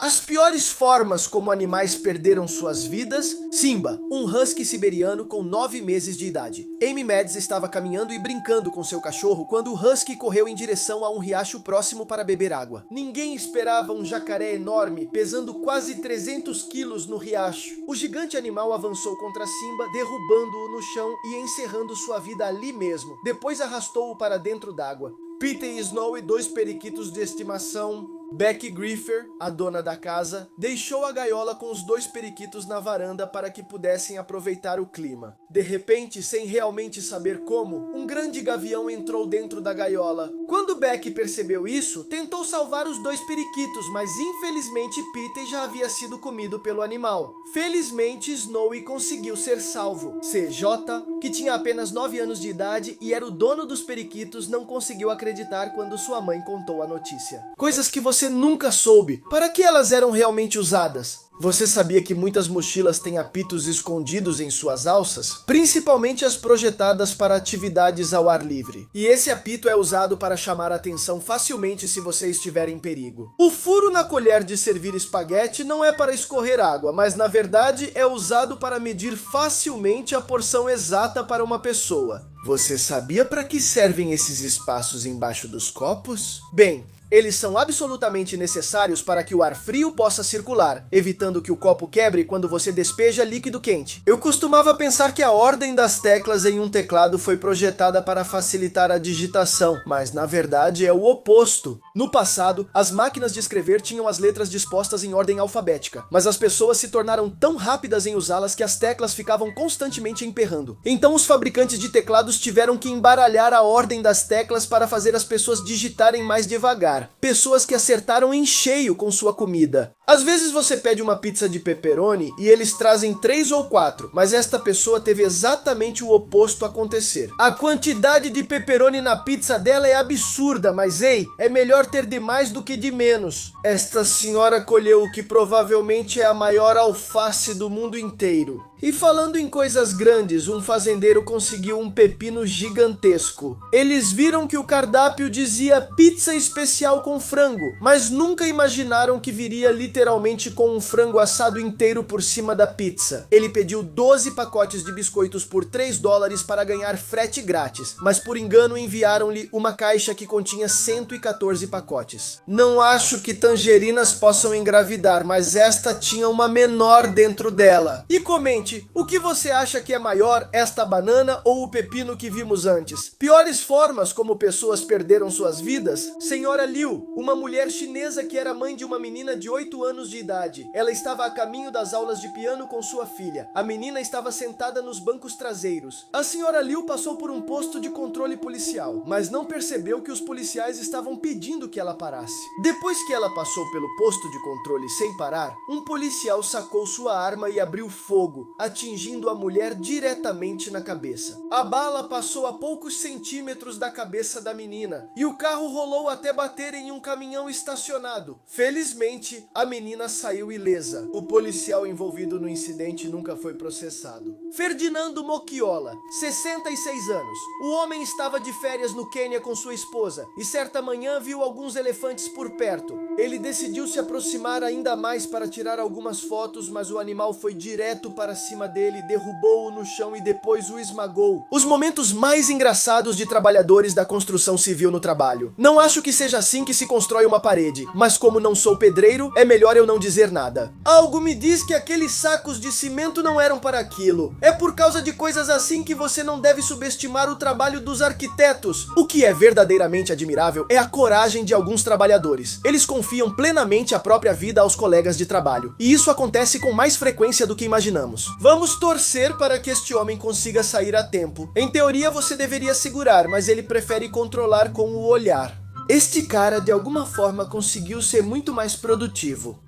As piores formas como animais perderam suas vidas. Simba, um husky siberiano com 9 meses de idade. Amy Mads estava caminhando e brincando com seu cachorro quando o husky correu em direção a um riacho próximo para beber água. Ninguém esperava um jacaré enorme, pesando quase 300 quilos no riacho. O gigante animal avançou contra Simba, derrubando-o no chão e encerrando sua vida ali mesmo. Depois arrastou-o para dentro d'água. Peter e Snow e 2 periquitos de estimação. Becky Griffer, a dona da casa, deixou a gaiola com os 2 periquitos na varanda para que pudessem aproveitar o clima. De repente, sem realmente saber como, um grande gavião entrou dentro da gaiola. Quando Becky percebeu isso, tentou salvar os 2 periquitos, mas infelizmente Peter já havia sido comido pelo animal. Felizmente, Snowy conseguiu ser salvo. CJ, que tinha apenas 9 anos de idade e era o dono dos periquitos, não conseguiu acreditar quando sua mãe contou a notícia. Coisas que você nunca soube. Para que elas eram realmente usadas? Você sabia que muitas mochilas têm apitos escondidos em suas alças? Principalmente as projetadas para atividades ao ar livre. E esse apito é usado para chamar a atenção facilmente se você estiver em perigo. O furo na colher de servir espaguete não é para escorrer água, mas na verdade é usado para medir facilmente a porção exata para uma pessoa. Você sabia para que servem esses espaços embaixo dos copos? Bem, eles são absolutamente necessários para que o ar frio possa circular, evitando que o copo quebre quando você despeja líquido quente. Eu costumava pensar que a ordem das teclas em um teclado foi projetada para facilitar a digitação, mas na verdade é o oposto. No passado, as máquinas de escrever tinham as letras dispostas em ordem alfabética, mas as pessoas se tornaram tão rápidas em usá-las que as teclas ficavam constantemente emperrando. Então os fabricantes de teclados tiveram que embaralhar a ordem das teclas para fazer as pessoas digitarem mais devagar. Pessoas que acertaram em cheio com sua comida. Às vezes você pede uma pizza de pepperoni e eles trazem 3 ou 4, mas esta pessoa teve exatamente o oposto acontecer. A quantidade de pepperoni na pizza dela é absurda, mas ei, é melhor ter de mais do que de menos. Esta senhora colheu o que provavelmente é a maior alface do mundo inteiro. E falando em coisas grandes, um fazendeiro conseguiu um pepino gigantesco. Eles viram que o cardápio dizia pizza especial com frango, mas nunca imaginaram que viria literalmente com um frango assado inteiro por cima da pizza. Ele pediu 12 pacotes de biscoitos por $3 para ganhar frete grátis, mas por engano enviaram-lhe uma caixa que continha 114 pacotes. Não acho que tangerinas possam engravidar, mas esta tinha uma menor dentro dela. E comente, o que você acha que é maior, esta banana ou o pepino que vimos antes? Piores formas como pessoas perderam suas vidas? Senhora Liu, uma mulher chinesa que era mãe de uma menina de 8 anos de idade. Ela estava a caminho das aulas de piano com sua filha. A menina estava sentada nos bancos traseiros. A senhora Liu passou por um posto de controle policial, mas não percebeu que os policiais estavam pedindo que ela parasse. Depois que ela passou pelo posto de controle sem parar, um policial sacou sua arma e abriu fogo, atingindo a mulher diretamente na cabeça. A bala passou a poucos centímetros da cabeça da menina, e o carro rolou até bater em um caminhão estacionado. Felizmente, a menina saiu ilesa. O policial envolvido no incidente nunca foi processado. Ferdinando Mocchiola, 66 anos. O homem estava de férias no Quênia com sua esposa, e certa manhã viu alguns elefantes por perto. Ele decidiu se aproximar ainda mais para tirar algumas fotos, mas o animal foi direto para cima dele, derrubou-o no chão e depois o esmagou. Os momentos mais engraçados de trabalhadores da construção civil no trabalho. Não acho que seja assim que se constrói uma parede, mas como não sou pedreiro, é melhor eu não dizer nada. Algo me diz que aqueles sacos de cimento não eram para aquilo. É por causa de coisas assim que você não deve subestimar o trabalho dos arquitetos. O que é verdadeiramente admirável é a coragem de alguns trabalhadores. Eles confiam plenamente a própria vida aos colegas de trabalho, e isso acontece com mais frequência do que imaginamos. Vamos torcer para que este homem consiga sair a tempo. Em teoria você deveria segurar, mas ele prefere controlar com o olhar. Este cara de alguma forma conseguiu ser muito mais produtivo.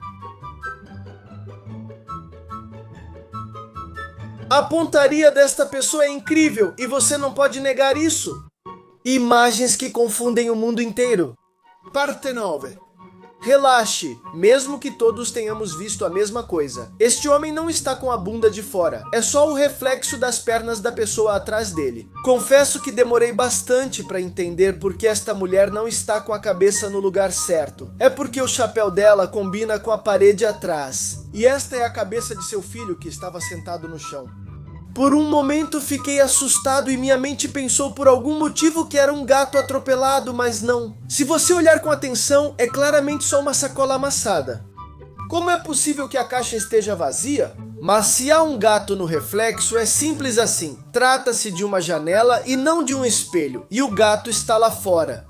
A pontaria desta pessoa é incrível e você não pode negar isso. Imagens que confundem o mundo inteiro. Parte 9. Relaxe, mesmo que todos tenhamos visto a mesma coisa. Este homem não está com a bunda de fora, é só o reflexo das pernas da pessoa atrás dele. Confesso que demorei bastante para entender por que esta mulher não está com a cabeça no lugar certo. É porque o chapéu dela combina com a parede atrás. E esta é a cabeça de seu filho que estava sentado no chão. Por um momento fiquei assustado e minha mente pensou por algum motivo que era um gato atropelado, mas não. Se você olhar com atenção, é claramente só uma sacola amassada. Como é possível que a caixa esteja vazia? Mas se há um gato no reflexo, é simples assim. Trata-se de uma janela e não de um espelho, e o gato está lá fora.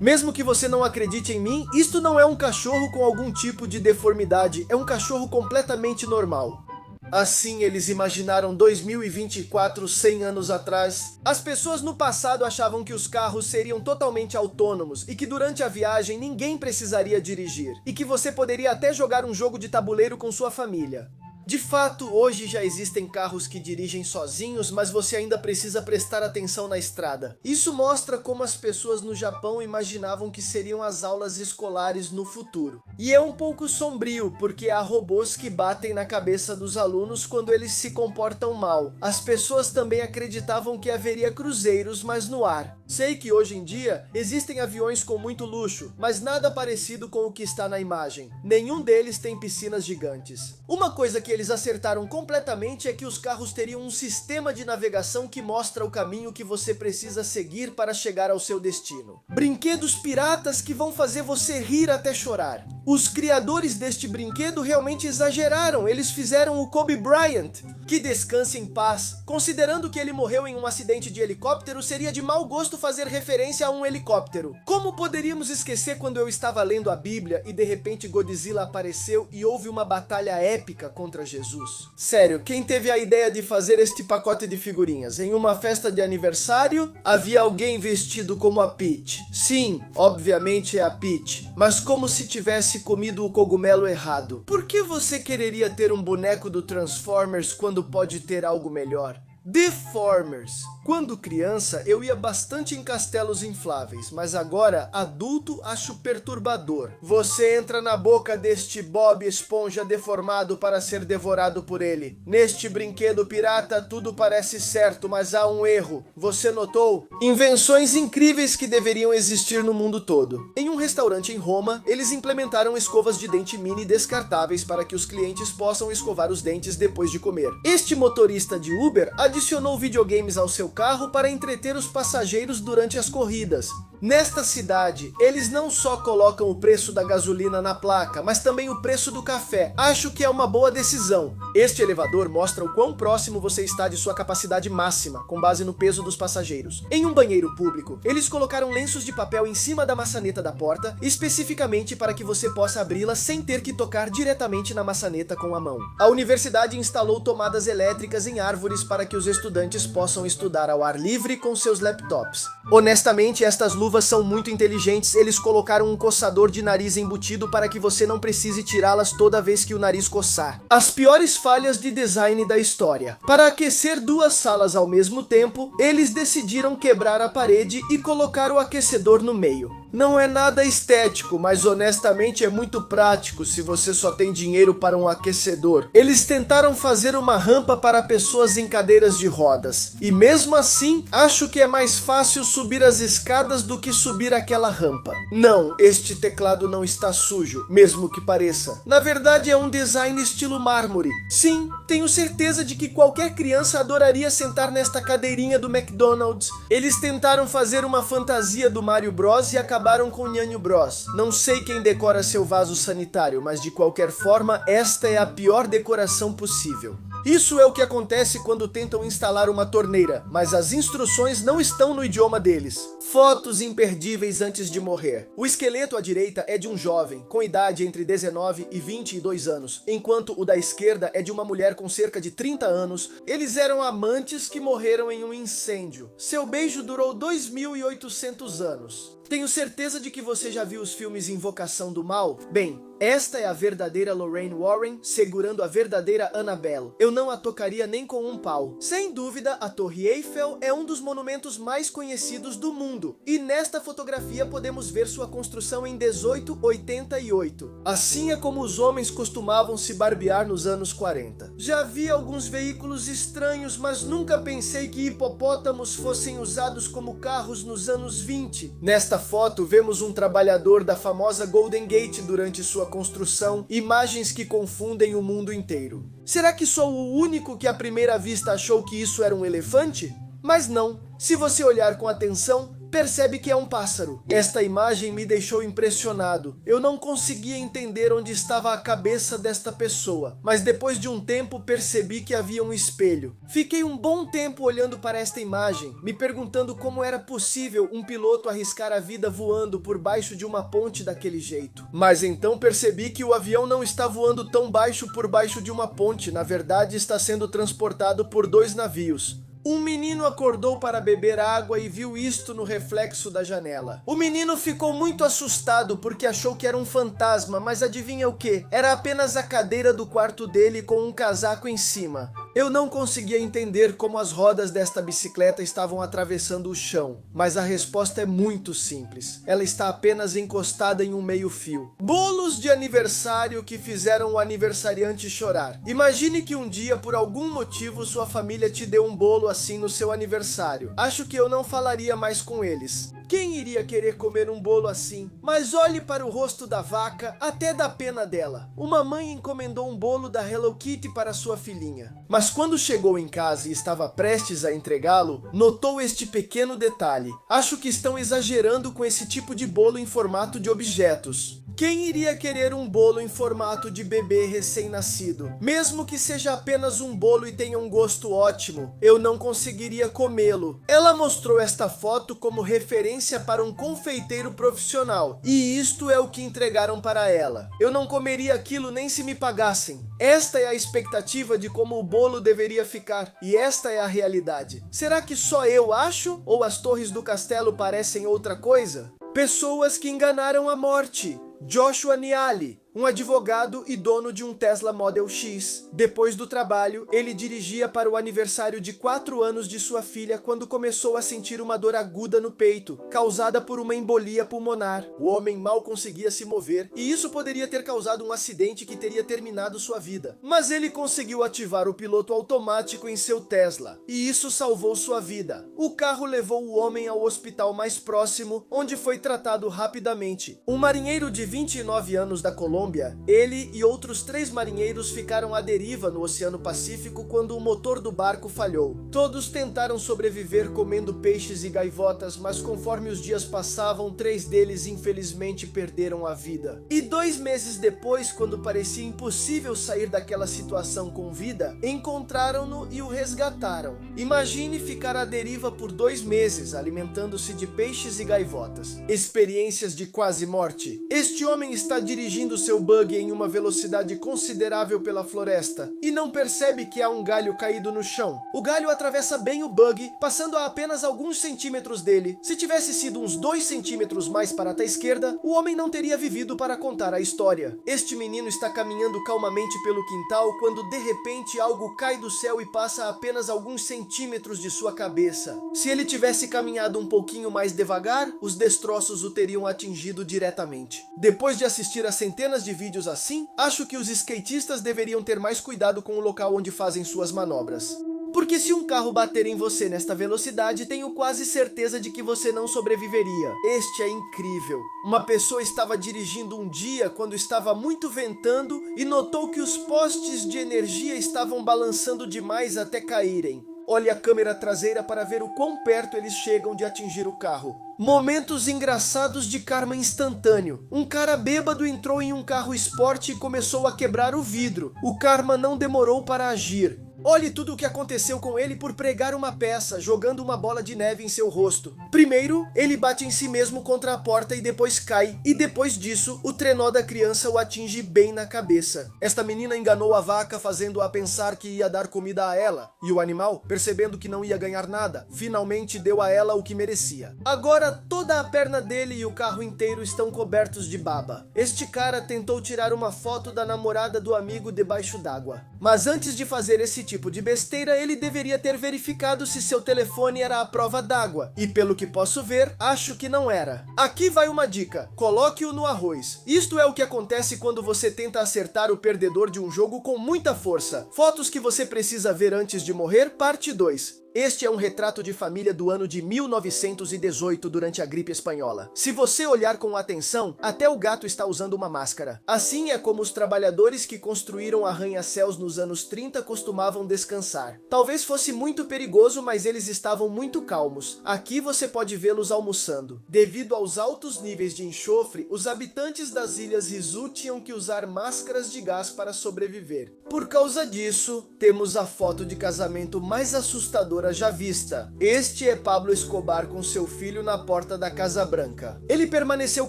Mesmo que você não acredite em mim, isto não é um cachorro com algum tipo de deformidade, é um cachorro completamente normal. Assim eles imaginaram 2024, 100 anos atrás. As pessoas no passado achavam que os carros seriam totalmente autônomos e que durante a viagem ninguém precisaria dirigir, e que você poderia até jogar um jogo de tabuleiro com sua família. De fato, hoje já existem carros que dirigem sozinhos, mas você ainda precisa prestar atenção na estrada. Isso mostra como as pessoas no Japão imaginavam que seriam as aulas escolares no futuro. E é um pouco sombrio, porque há robôs que batem na cabeça dos alunos quando eles se comportam mal. As pessoas também acreditavam que haveria cruzeiros, mas no ar. Sei que hoje em dia existem aviões com muito luxo, mas nada parecido com o que está na imagem. Nenhum deles tem piscinas gigantes. Uma coisa que eles acertaram completamente é que os carros teriam um sistema de navegação que mostra o caminho que você precisa seguir para chegar ao seu destino. Brinquedos piratas que vão fazer você rir até chorar. Os criadores deste brinquedo realmente exageraram, eles fizeram o Kobe Bryant. Que descanse em paz. Considerando que ele morreu em um acidente de helicóptero, seria de mau gosto fazer referência a um helicóptero. Como poderíamos esquecer quando eu estava lendo a Bíblia e de repente Godzilla apareceu e houve uma batalha épica contra Jesus? Sério, quem teve a ideia de fazer este pacote de figurinhas? Em uma festa de aniversário, havia alguém vestido como a Peach. Sim, obviamente é a Peach, mas como se tivesse comido o cogumelo errado. Por que você quereria ter um boneco do Transformers quando pode ter algo melhor? Deformers. Quando criança, eu ia bastante em castelos infláveis, mas agora, adulto, acho perturbador. Você entra na boca deste Bob Esponja deformado para ser devorado por ele. Neste brinquedo pirata, tudo parece certo, mas há um erro. Você notou? Invenções incríveis que deveriam existir no mundo todo. Em um restaurante em Roma, eles implementaram escovas de dente mini descartáveis para que os clientes possam escovar os dentes depois de comer. Este motorista de Uber adicionou videogames ao seu carro para entreter os passageiros durante as corridas. Nesta cidade, eles não só colocam o preço da gasolina na placa, mas também o preço do café. Acho que é uma boa decisão. Este elevador mostra o quão próximo você está de sua capacidade máxima, com base no peso dos passageiros. Em um banheiro público, eles colocaram lenços de papel em cima da maçaneta da porta, especificamente para que você possa abri-la sem ter que tocar diretamente na maçaneta com a mão. A universidade instalou tomadas elétricas em árvores para que os estudantes possam estudar ao ar livre com seus laptops. Honestamente, estas luvas são muito inteligentes, eles colocaram um coçador de nariz embutido para que você não precise tirá-las toda vez que o nariz coçar. As piores falhas de design da história. Para aquecer duas salas ao mesmo tempo, eles decidiram quebrar a parede e colocar o aquecedor no meio. Não é nada estético, mas honestamente é muito prático se você só tem dinheiro para um aquecedor. Eles tentaram fazer uma rampa para pessoas em cadeiras de rodas. E mesmo assim, acho que é mais fácil subir as escadas do que subir aquela rampa. Não, este teclado não está sujo, mesmo que pareça. Na verdade é um design estilo mármore. Sim, tenho certeza de que qualquer criança adoraria sentar nesta cadeirinha do McDonald's. Eles tentaram fazer uma fantasia do Mario Bros e acabaram com o Nhanho Bros. Não sei quem decora seu vaso sanitário, mas de qualquer forma, esta é a pior decoração possível. Isso é o que acontece quando tentam instalar uma torneira, mas as instruções não estão no idioma deles. Fotos imperdíveis antes de morrer. O esqueleto à direita é de um jovem, com idade entre 19 e 22 anos, enquanto o da esquerda é de uma mulher com cerca de 30 anos. Eles eram amantes que morreram em um incêndio. Seu beijo durou 2.800 anos. Tenho certeza de que você já viu os filmes Invocação do Mal. Bem, esta é a verdadeira Lorraine Warren segurando a verdadeira Annabelle. Eu não a tocaria nem com um pau. Sem dúvida, a Torre Eiffel é um dos monumentos mais conhecidos do mundo. E nesta fotografia podemos ver sua construção em 1888. Assim é como os homens costumavam se barbear nos anos 40. Já vi alguns veículos estranhos, mas nunca pensei que hipopótamos fossem usados como carros nos anos 20. Nesta foto, vemos um trabalhador da famosa Golden Gate durante sua construção, imagens que confundem o mundo inteiro. Será que sou o único que à primeira vista achou que isso era um elefante? Mas não. Se você olhar com atenção, percebe que é um pássaro. Esta imagem me deixou impressionado. Eu não conseguia entender onde estava a cabeça desta pessoa, mas depois de um tempo percebi que havia um espelho. Fiquei um bom tempo olhando para esta imagem, me perguntando como era possível um piloto arriscar a vida voando por baixo de uma ponte daquele jeito. Mas então percebi que o avião não está voando tão baixo por baixo de uma ponte, na verdade está sendo transportado por 2 navios. Um menino acordou para beber água e viu isto no reflexo da janela. O menino ficou muito assustado porque achou que era um fantasma, mas adivinha o que? Era apenas a cadeira do quarto dele com um casaco em cima. Eu não conseguia entender como as rodas desta bicicleta estavam atravessando o chão, mas a resposta é muito simples. Ela está apenas encostada em um meio-fio. Bolos de aniversário que fizeram o aniversariante chorar. Imagine que um dia, por algum motivo, sua família te deu um bolo assim no seu aniversário. Acho que eu não falaria mais com eles. Quem iria querer comer um bolo assim? Mas olhe para o rosto da vaca, até dá pena dela. Uma mãe encomendou um bolo da Hello Kitty para sua filhinha. Mas quando chegou em casa e estava prestes a entregá-lo, notou este pequeno detalhe. Acho que estão exagerando com esse tipo de bolo em formato de objetos. Quem iria querer um bolo em formato de bebê recém-nascido? Mesmo que seja apenas um bolo e tenha um gosto ótimo, eu não conseguiria comê-lo. Ela mostrou esta foto como referência para um confeiteiro profissional, e isto é o que entregaram para ela. Eu não comeria aquilo nem se me pagassem. Esta é a expectativa de como o bolo deveria ficar, e esta é a realidade. Será que só eu acho? Ou as torres do castelo parecem outra coisa? Pessoas que enganaram a morte. Joshua Niali, um advogado e dono de um Tesla Model X. Depois do trabalho, ele dirigia para o aniversário de 4 anos de sua filha quando começou a sentir uma dor aguda no peito, causada por uma embolia pulmonar. O homem mal conseguia se mover, e isso poderia ter causado um acidente que teria terminado sua vida. Mas ele conseguiu ativar o piloto automático em seu Tesla, e isso salvou sua vida. O carro levou o homem ao hospital mais próximo, onde foi tratado rapidamente. Um marinheiro de 29 anos da Colômbia, ele e outros 3 marinheiros ficaram à deriva no Oceano Pacífico quando o motor do barco falhou. Todos tentaram sobreviver comendo peixes e gaivotas, mas conforme os dias passavam, 3 deles infelizmente perderam a vida. E 2 meses depois, quando parecia impossível sair daquela situação com vida, encontraram-no e o resgataram. Imagine ficar à deriva por 2 meses, alimentando-se de peixes e gaivotas. Experiências de quase morte. Este homem está dirigindo seu buggy em uma velocidade considerável pela floresta e não percebe que há um galho caído no chão. O galho atravessa bem o buggy, passando a apenas alguns centímetros dele. Se tivesse sido uns 2 centímetros mais para a esquerda, o homem não teria vivido para contar a história. Este menino está caminhando calmamente pelo quintal quando de repente algo cai do céu e passa a apenas alguns centímetros de sua cabeça. Se ele tivesse caminhado um pouquinho mais devagar, os destroços o teriam atingido diretamente. Depois de assistir a centenas de vídeos assim, acho que os skatistas deveriam ter mais cuidado com o local onde fazem suas manobras. Porque se um carro bater em você nesta velocidade, tenho quase certeza de que você não sobreviveria. Este é incrível. Uma pessoa estava dirigindo um dia quando estava muito ventando e notou que os postes de energia estavam balançando demais até caírem. Olhe a câmera traseira para ver o quão perto eles chegam de atingir o carro. Momentos engraçados de karma instantâneo. Um cara bêbado entrou em um carro esporte e começou a quebrar o vidro. O karma não demorou para agir. Olhe tudo o que aconteceu com ele por pregar uma peça, jogando uma bola de neve em seu rosto. Primeiro, ele bate em si mesmo contra a porta e depois cai. E depois disso, o trenó da criança o atinge bem na cabeça. Esta menina enganou a vaca, fazendo-a pensar que ia dar comida a ela. E o animal, percebendo que não ia ganhar nada, finalmente deu a ela o que merecia. Agora, toda a perna dele e o carro inteiro estão cobertos de baba. Este cara tentou tirar uma foto da namorada do amigo debaixo d'água. Mas antes de fazer esse tipo de besteira, ele deveria ter verificado se seu telefone era à prova d'água. E pelo que posso ver, acho que não era. Aqui vai uma dica: coloque-o no arroz. Isto é o que acontece quando você tenta acertar o perdedor de um jogo com muita força. Fotos que você precisa ver antes de morrer, parte 2. Este é um retrato de família do ano de 1918 durante a gripe espanhola. Se você olhar com atenção, até o gato está usando uma máscara. Assim é como os trabalhadores que construíram arranha-céus nos anos 30 costumavam descansar. Talvez fosse muito perigoso, mas eles estavam muito calmos. Aqui você pode vê-los almoçando. Devido aos altos níveis de enxofre, os habitantes das ilhas Izu tinham que usar máscaras de gás para sobreviver. Por causa disso, temos a foto de casamento mais assustadora já vista. Este é Pablo Escobar com seu filho na porta da Casa Branca. Ele permaneceu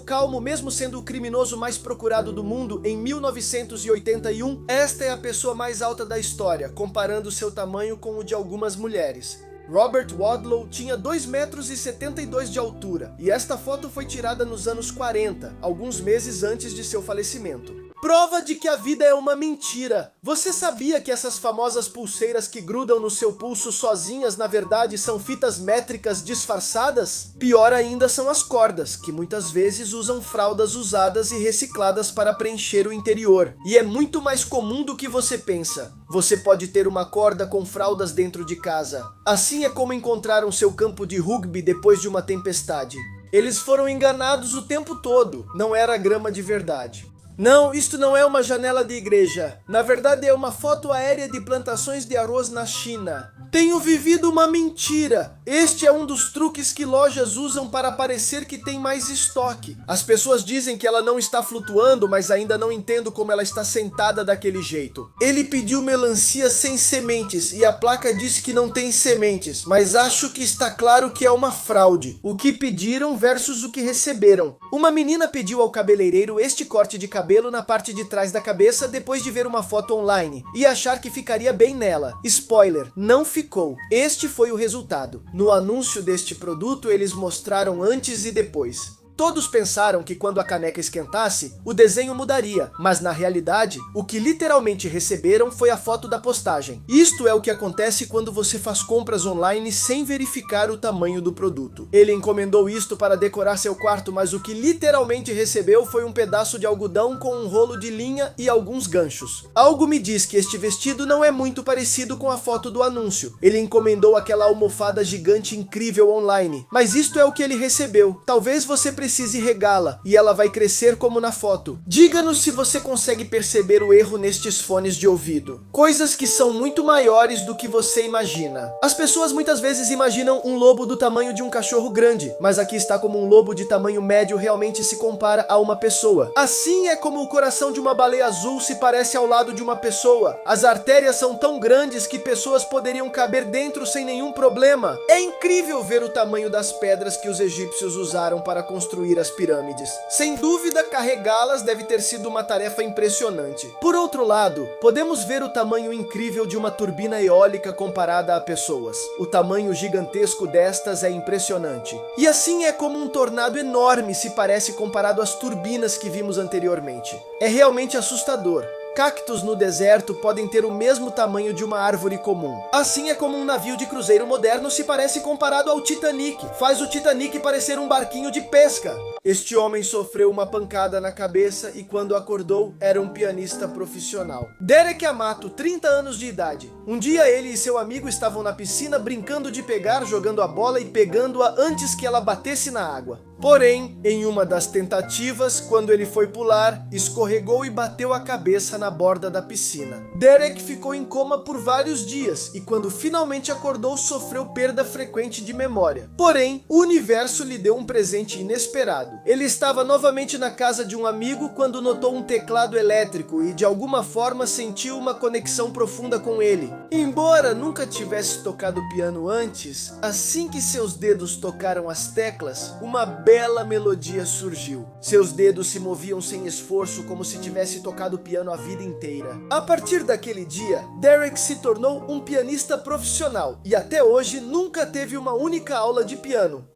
calmo mesmo sendo o criminoso mais procurado do mundo em 1981. Esta é a pessoa mais alta da história, comparando seu tamanho com o de algumas mulheres. Robert Wadlow tinha 2,72 metros de altura, e esta foto foi tirada nos anos 40, alguns meses antes de seu falecimento. Prova de que a vida é uma mentira. Você sabia que essas famosas pulseiras que grudam no seu pulso sozinhas, na verdade, são fitas métricas disfarçadas? Pior ainda são as cordas, que muitas vezes usam fraldas usadas e recicladas para preencher o interior. E é muito mais comum do que você pensa. Você pode ter uma corda com fraldas dentro de casa. Assim é como encontraram seu campo de rugby depois de uma tempestade. Eles foram enganados o tempo todo. Não era grama de verdade. Não, isto não é uma janela de igreja. Na verdade é uma foto aérea de plantações de arroz na China. Tenho vivido uma mentira. Este é um dos truques que lojas usam para parecer que tem mais estoque. As pessoas dizem que ela não está flutuando, mas ainda não entendo como ela está sentada daquele jeito. Ele pediu melancia sem sementes e a placa diz que não tem sementes, mas acho que está claro que é uma fraude. O que pediram versus o que receberam. Uma menina pediu ao cabeleireiro este corte de cabelo na parte de trás da cabeça depois de ver uma foto online e achar que ficaria bem nela. Spoiler, não ficou. Este foi o resultado. No anúncio deste produto, eles mostraram antes e depois. Todos pensaram que quando a caneca esquentasse, o desenho mudaria, mas na realidade, o que literalmente receberam foi a foto da postagem. Isto é o que acontece quando você faz compras online sem verificar o tamanho do produto. Ele encomendou isto para decorar seu quarto, mas o que literalmente recebeu foi um pedaço de algodão com um rolo de linha e alguns ganchos. Algo me diz que este vestido não é muito parecido com a foto do anúncio. Ele encomendou aquela almofada gigante incrível online, mas isto é o que ele recebeu. Talvez você precise regá-la e ela vai crescer como na foto. Diga-nos se você consegue perceber o erro nestes fones de ouvido. Coisas que são muito maiores do que você imagina. As pessoas muitas vezes imaginam um lobo do tamanho de um cachorro grande, mas aqui está como um lobo de tamanho médio realmente se compara a uma pessoa. Assim é como o coração de uma baleia azul se parece ao lado de uma pessoa. As artérias são tão grandes que pessoas poderiam caber dentro sem nenhum problema. É incrível ver o tamanho das pedras que os egípcios usaram para construir as pirâmides. Sem dúvida, carregá-las deve ter sido uma tarefa impressionante. Por outro lado, podemos ver o tamanho incrível de uma turbina eólica comparada a pessoas. O tamanho gigantesco destas é impressionante. E assim é como um tornado enorme se parece comparado às turbinas que vimos anteriormente. É realmente assustador. Cactos no deserto podem ter o mesmo tamanho de uma árvore comum. Assim é como um navio de cruzeiro moderno se parece comparado ao Titanic. Faz o Titanic parecer um barquinho de pesca. Este homem sofreu uma pancada na cabeça e quando acordou era um pianista profissional. Derek Amato, 30 anos de idade. Um dia ele e seu amigo estavam na piscina brincando de pegar, jogando a bola e pegando-a antes que ela batesse na água. Porém, em uma das tentativas, quando ele foi pular, escorregou e bateu a cabeça na borda da piscina. Derek ficou em coma por vários dias e quando finalmente acordou, sofreu perda frequente de memória. Porém, o universo lhe deu um presente inesperado. Ele estava novamente na casa de um amigo quando notou um teclado elétrico e de alguma forma sentiu uma conexão profunda com ele. Embora nunca tivesse tocado piano antes, assim que seus dedos tocaram as teclas, uma bela melodia surgiu. Seus dedos se moviam sem esforço, como se tivesse tocado piano a vida inteira. A partir daquele dia, Derek se tornou um pianista profissional e até hoje nunca teve uma única aula de piano.